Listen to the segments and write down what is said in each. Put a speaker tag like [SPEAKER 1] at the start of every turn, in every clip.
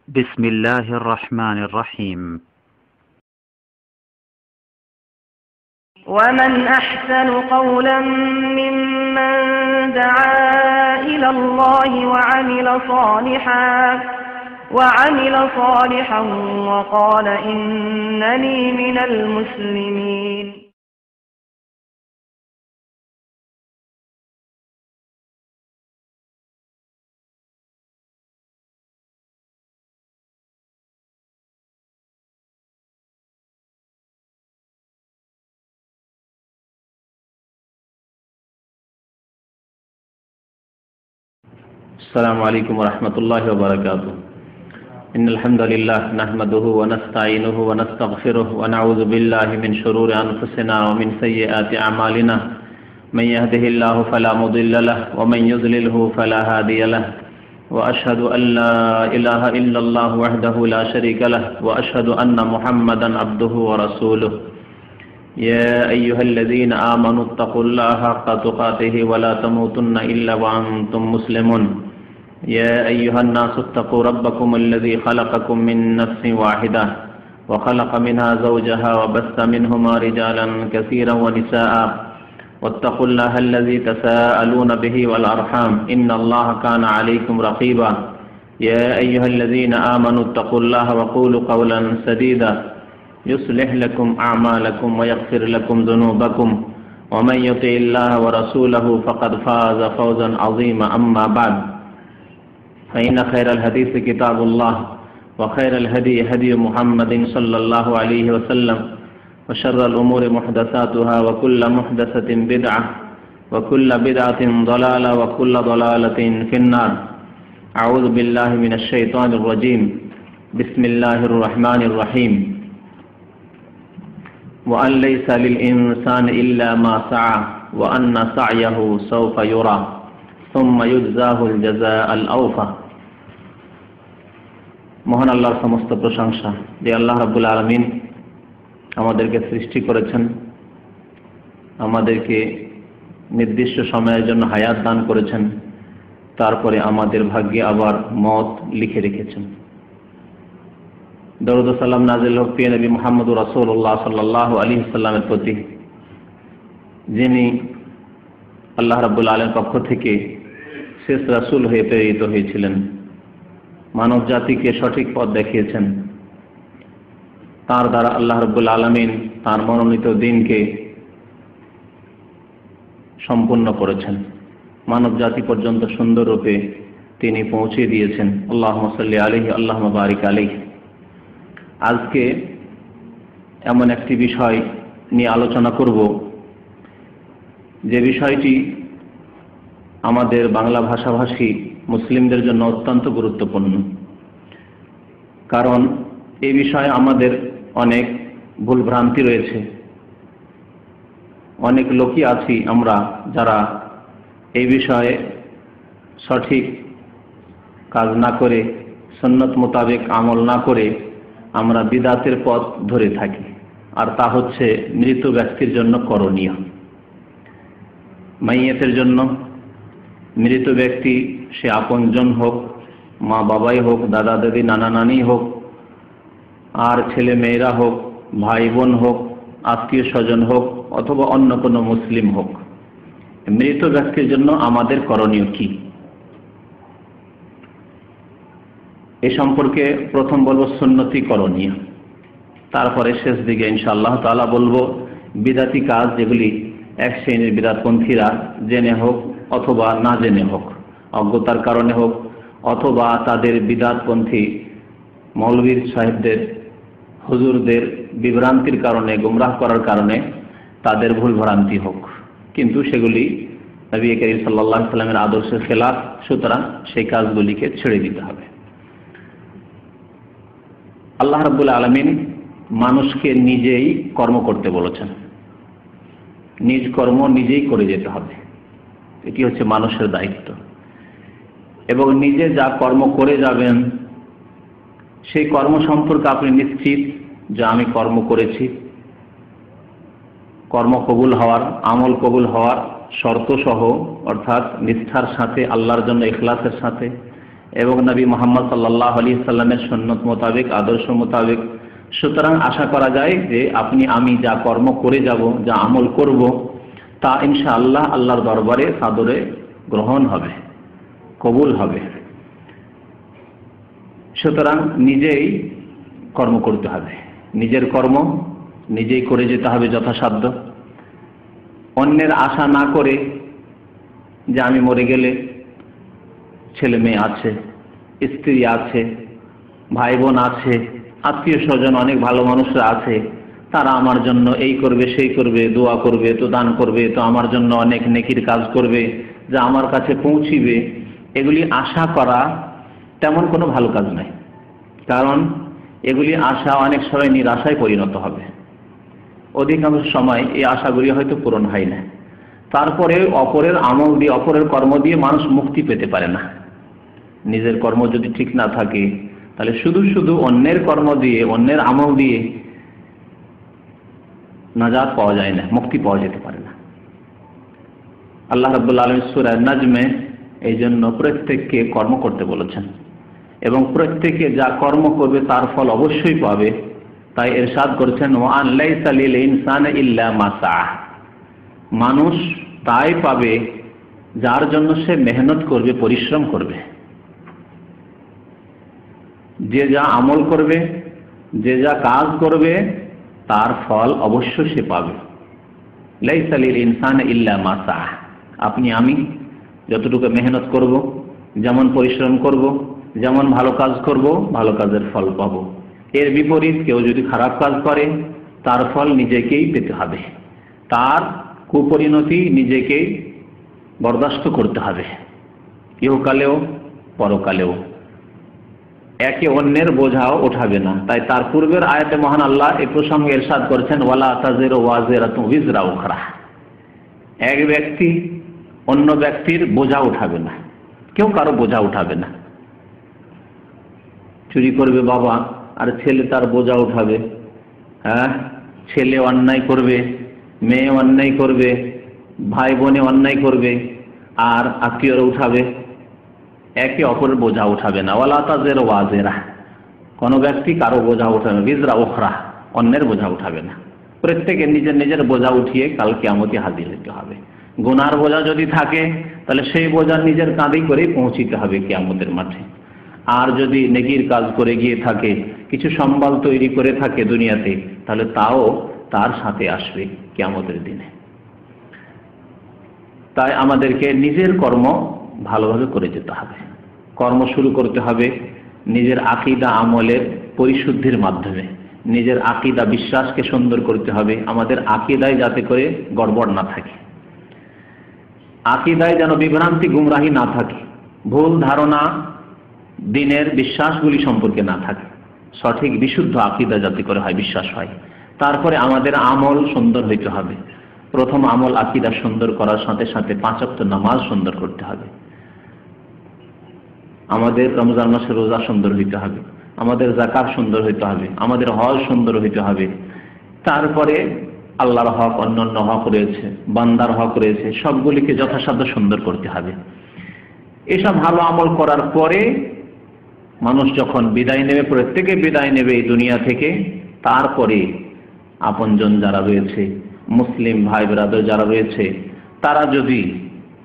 [SPEAKER 1] بسم الله الرحمن الرحيم.
[SPEAKER 2] ومن أحسن قولا ممن دعا إلى الله وعمل صالحا وقال إنني من المسلمين.
[SPEAKER 3] السلام عليكم ورحمة الله وبركاته. إن الحمد لله نحمده ونستعينه ونستغفره ونعوذ بالله من شرور أنفسنا ومن سيئات أعمالنا. من يهده الله فلا مضل له ومن يضلله فلا هادي له. وأشهد أن لا إله إلا الله وحده لا شريك له وأشهد أن محمدا عبده ورسوله. يا أيها الذين آمنوا اتقوا الله حق تقاته ولا تموتن إلا وأنتم مسلمون. يا أيها الناس اتقوا ربكم الذي خلقكم من نفس واحدة وخلق منها زوجها وبث منهما رجالا كثيرا ونساء واتقوا الله الذي تساءلون به والأرحام إن الله كان عليكم رقيبا. يا أيها الذين آمنوا اتقوا الله وقولوا قولا سديدا يصلح لكم أعمالكم ويغفر لكم ذنوبكم ومن يطع الله ورسوله فقد فاز فوزا عظيما. أما بعد فإن خير الحديث كتاب الله وخير الهدي هدي محمد صلى الله عليه وسلم وشر الأمور محدثاتها وكل محدثة بدعة وكل بدعة ضلالة وكل ضلالة في النار. أعوذ بالله من الشيطان الرجيم. بسم الله الرحمن الرحيم. وأن ليس للإنسان إلا ما سعى وأن سعيه سوف يرى ثم يجزاه الجزاء الأوفى. মহান আল্লাহর সমস্ত প্রশংসা যে আল্লাহ রাব্বুল আলামিন আমাদেরকে সৃষ্টি করেছেন, আমাদেরকে নির্দিষ্ট সময়ের জন্য হায়াত দান করেছেন, তারপরে আমাদের ভাগ্যে আবার মওত লিখে রেখেছেন। দরুদ ও সালাম নাযিল হোক প্রিয় নবী মুহাম্মদুর রাসূলুল্লাহ সাল্লাল্লাহু আলাইহি ওয়াসাল্লামের প্রতি, যিনি আল্লাহ রাব্বুল আলামিনের পক্ষ থেকে শেষ রাসূল হয়ে প্রেরিত হয়েছিলেন, মানব জাতিকে সঠিক পথ দেখিয়েছেন। তার দ্বারা আল্লাহ রাব্বুল আলামিন তার মনোনীত দ্বীনকে সম্পূর্ণ করেছেন, মানব জাতি পর্যন্ত সুন্দররূপে তিনি পৌঁছে দিয়েছেন। আল্লাহুম্মা সাল্লি আলাইহি আল্লাহুম্মা বারিক আলাইহি। আজকে এমন একটি বিষয় নিয়ে আলোচনা করব, যে বিষয়টি আমাদের বাংলা ভাষাভাষী মুসলিমদের জন্য অত্যন্ত গুরুত্বপূর্ণ। কারণ এই বিষয়ে আমাদের অনেক ভুলভ্রান্তি রয়েছে। অনেক লোকই আছি আমরা যারা এই বিষয়ে সঠিক কাজ না করে, সুন্নত মোতাবেক আমল না করে আমরা বিদআতের পথ ধরে থাকি, আর তা হচ্ছে মৃত ব্যক্তির জন্য করণীয়। মাইয়াতের জন্য, মৃত ব্যক্তি সে আপনজন হোক, মা বাবাই হোক, দাদা দাদি, নানা নানি হোক, আর ছেলে মেয়েরা হোক, ভাই বোন হোক, আত্মীয় স্বজন হোক, অথবা অন্য কোনো মুসলিম হোক, মৃত ব্যক্তির জন্য আমাদের করণীয় কি, এ সম্পর্কে প্রথম বলবো সুন্নতি করণীয়। তারপরে শেষ দিকে ইনশাআল্লাহ তাআলা বলবো বিদআতি কাজ, যেগুলি এক শ্রেণীর বিদআতপন্থীরা জেনে হোক অথবা না জেনে হোক, অজ্ঞতার কারণে হোক অথবা তাদের বিদআতপন্থী মৌলবীর সাহেবদের, হুজুরদের বিভ্রান্তির কারণে, গুমরাহ করার কারণে তাদের ভুল ভ্রান্তি হোক, কিন্তু সেগুলি নবী করিম সাল্লাল্লাহু আলাইহি ওয়াসাল্লামের আদর্শের খেলাফ। সুতরাং সেই কাজগুলিকে ছেড়ে দিতে হবে। আল্লাহ রাব্বুল আলামিন মানুষকে নিজেই কর্ম করতে বলেছেন, নিজ কর্ম নিজেই করে যেতে হবে, এটি হচ্ছে মানুষের দায়িত্ব। এবং নিজে যা কর্ম করে যাবেন সেই কর্ম সম্পর্কে আপনি নিশ্চিত যে আমি কর্ম করেছি। কর্ম কবুল হওয়ার, আমল কবুল হওয়ার শর্ত সহ, অর্থাৎ নিষ্ঠার সাথে, আল্লাহর জন্য ইখলাসের সাথে এবং নবী মুহাম্মদ সাল্লাল্লাহু আলাইহি সাল্লামের সুন্নত মোতাবেক, আদর্শ মোতাবেক। সুতরাং আশা করা যায় যে আমি যা কর্ম করে যাব, যা আমল করব, তা ইনশাআল্লাহ আল্লাহর দরবারে সাদরে গ্রহণ হবে, কবুল হবে। সুতরাং নিজেই কর্ম করতে হবে, নিজের কর্ম নিজেই করে যেতে হবে যথাসাধ্য। অন্যের আশা না করে যে আমি মরে গেলে ছেলে মেয়ে আছে, স্ত্রী আছে, ভাই বোন আছে, আত্মীয় স্বজন অনেক ভালো মানুষরা আছে, তারা আমার জন্য এই করবে, সেই করবে, দোয়া করবে, তো দান করবে, তো আমার জন্য অনেক নেকির কাজ করবে, যা আমার কাছে পৌঁছিবে, এগুলি আশা করা তেমন কোনো ভালো কাজ নাই। কারণ এগুলি আশা অনেক সময় নিরাশায় পরিণত হবে। অধিকাংশ সময় এই আশাগুলি হয়তো পূরণ হয় না। তারপরে অপরের আমল দিয়ে, অপরের কর্ম দিয়ে মানুষ মুক্তি পেতে পারে না। নিজের কর্ম যদি ঠিক না থাকে, তাহলে শুধু শুধু অন্যের কর্ম দিয়ে, অন্যের আমল দিয়ে নাজাত পাওয়া যায় না, মুক্তি পাওয়া যেতে পারে না। আল্লাহ রাব্বুল আলামিন সূরা নাজমে এই জন্য প্রত্যেককে কর্ম করতে বলেছেন, এবং প্রত্যেকে যা কর্ম করবে তার ফল অবশ্যই পাবে। তাই ইরশাদ করেছেন, ওয়ান লাইসা লিল ইনসানি ইল্লা মা সাআ। মানুষ তাই পাবে যার জন্য সে মেহনত করবে, পরিশ্রম করবে। যে যা আমল করবে, যে যা কাজ করবে, তার ফল অবশ্যই সে পাবে। লাইসা লিল ইনসানি ইল্লা মা সাআ। আপনি আমি যতটুকু মেহনত করব, যেমন পরিশ্রম করব, যেমন ভালো কাজ করব, ভালো কাজের ফল পাব। এর বিপরীত কেউ যদি খারাপ কাজ করে, তার ফল নিজেকেই পেতে হবে, তার কুপরিণতি নিজেকেই বরদাস্ত করতে হবে, ইহকালেও পরকালেও। একে অন্যের বোঝাও ওঠাবে না। তাই তার পূর্বের আয়াতে মহান আল্লাহ এই প্রসঙ্গে ইরশাদ করেছেন, ওয়ালা তাজিরু ওয়াজিরাতুন উযরা উখরা। এক ব্যক্তি অন্য ব্যক্তির বোঝা উঠাবে না, কেউ কারো বোঝা উঠাবে না। চুরি করবে বাবা, আর ছেলে তার বোঝা উঠাবে। হ্যাঁ, ছেলে অন্যায় করবে, মেয়ে অন্যায় করবে, ভাই বোনে অন্যায় করবে, আর আত্মীয়রা উঠাবে। একে অপরের বোঝা উঠাবে না। ওয়ালা তাজিরু ওয়াজিরা। কোনো ব্যক্তি কারো বোঝা উঠাবে না, উযরা উখরা, অন্যের বোঝা উঠাবে না। প্রত্যেকে নিজের নিজের বোঝা উঠিয়ে কাল কিয়ামতে হাজির হতে হবে। গুনার বোঝা যদি থাকে, তাহলে সেই বোঝা নিজের কাঁধেই করেই পৌঁছিতে হবে কিয়ামতের মাঠে। আর যদি নেকির কাজ করে গিয়ে থাকে, কিছু সম্বল তৈরি করে থাকে দুনিয়াতে, তাহলে তাও তার সাথে আসবে কিয়ামতের দিনে। তাই আমাদেরকে নিজের কর্ম ভালোভাবে করে যেতে হবে। কর্ম শুরু করতে হবে নিজের আকীদা আমলের পরিশুদ্ধির মাধ্যমে। নিজের আকীদা বিশ্বাসকে সুন্দর করতে হবে। আমাদের আকীদায় যাতে করে গড়বড় না থাকে, আকীদায় যেন বিভ্রান্তি, গুমরাহি না থাকে, ভুল ধারণা দিনের বিশ্বাসগুলি সম্পর্কে না থাকে। সঠিক বিশুদ্ধ আকীদা যাতে করে হয়, বিশ্বাস হয়। তারপরে আমাদের আমল সুন্দর হইতে হবে। প্রথম আমল আকীদা সুন্দর করার সাথে সাথে 5 ওয়াক্ত নামাজ সুন্দর করতে হবে। আমাদের রমজান মাসে রোজা সুন্দর হইতে হবে, আমাদের যাকাত সুন্দর হইতে হবে, আমাদের হজ সুন্দর হইতে হবে। তারপরে আল্লাহর হক, অন্যান্য হক রয়েছে, বান্দার হক রয়েছে, সবগুলিকে যথাসাধ্য সুন্দর করতে হবে। এসব ভালো আমল করার পরে মানুষ যখন বিদায় নেবে, প্রত্যেকে বিদায় নেবে এই দুনিয়া থেকে, তারপরে আপনজন যারা রয়েছে, মুসলিম ভাই ব্রাদার যারা রয়েছে, তারা যদি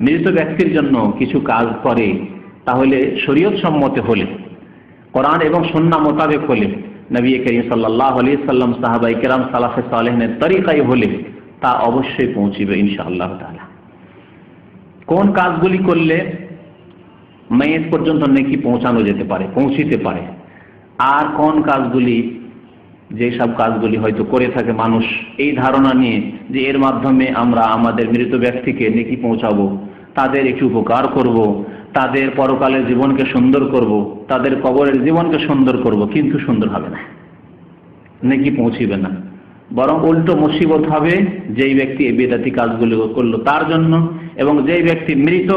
[SPEAKER 3] মৃত ব্যক্তির জন্য কিছু কাজ করে, তাহলে শরীয়ত সম্মত হলে, কোরআন এবং সুন্নাহ মোতাবেক হলে, নবী করিম সাল্লাল্লাহু আলাইহি সাল্লাম, সাহাবায়ে কেরাম, সালাফে সালেহিনের তরিকায় হলে, তা অবশ্যই পৌঁছিবে ইনশাআল্লাহ তাআলা। কোন কাজগুলি করলে মাইয়িত পর্যন্ত নেকি পৌঁছানো যেতে পারে, পৌঁছিতে পারে, আর কোন কাজগুলি, যেসব কাজগুলি হয়তো করে থাকে মানুষ এই ধারণা নিয়ে যে এর মাধ্যমে আমরা আমাদের মৃত ব্যক্তিকে নেকি পৌঁছাবো, তাদের একটু উপকার করব, তাদের পরকালের জীবনকে সুন্দর করব, তাদের কবরের জীবনকে সুন্দর করব, কিন্তু সুন্দর হবে না, নেকি পৌঁছিবে না। বরং উল্টো মুসিবত হবে যেই ব্যক্তি এই বেদাতি কাজগুলো করলো তার জন্য, এবং যেই ব্যক্তি মৃত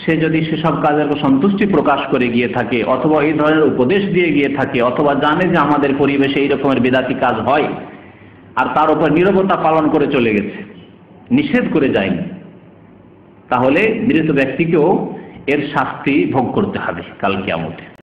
[SPEAKER 3] সে যদি সেসব কাজের সন্তুষ্টি প্রকাশ করে গিয়ে থাকে, অথবা এই ধরনের উপদেশ দিয়ে গিয়ে থাকে, অথবা জানে যে আমাদের পরিবেশে এই রকমের বেদাতি কাজ হয়, আর তার উপর নীরবতা পালন করে চলে গেছে, নিষেধ করে যায়নি, তাহলে মৃত ব্যক্তিকেও এর শাস্তি ভোগ করতে হবে কাল কিয়ামতে।